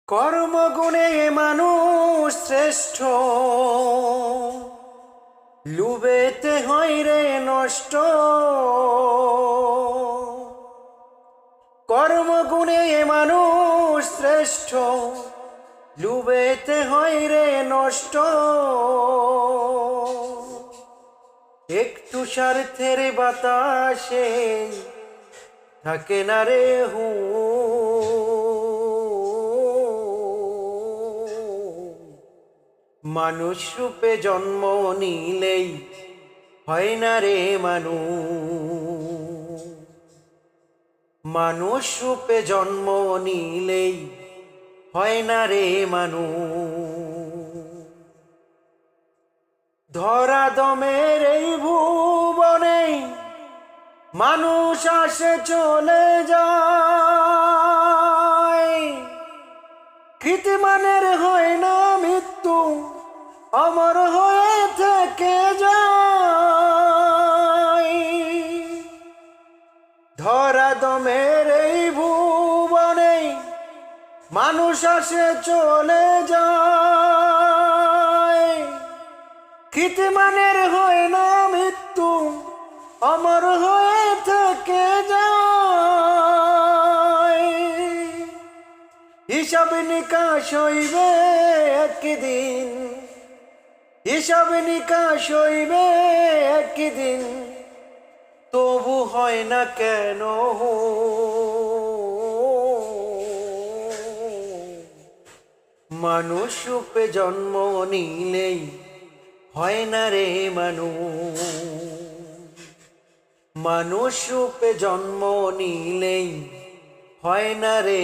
কর্মগুণে মানুষ শ্রেষ্ঠ, লুবেতে হয় রে নষ্ট। কর্মগুণে মানুষ শ্রেষ্ঠ, লুবেতে হয় রে নষ্ট। একটু স্বার্থের বাতাসে থাকে না রে মানুষ রূপে জন্ম নিলেই হয় না রে মানুষ রূপে জন্ম নিলেই হয় না রে ধরা দমের এই ভুবনে মানুষ আসে চলে যায়। কৃতিমানের হয় না মৃত্যু, অমর হয়ে থেকে যায়। ধরা দমের এই ভুবনে মানুষ আসে চলে যায়। কৃতিমানের হয় না মৃত্যু, অমর হয়ে থেকে যায়। হিসাব নিকাশ হইবে একদিন, হিসাব নিকাশ হইবে একদিন, তবু হয় না কেন মানুষ রূপে জন্ম নিলেই হয় না রে মানুষ রূপে জন্ম নিলেই হয় না রে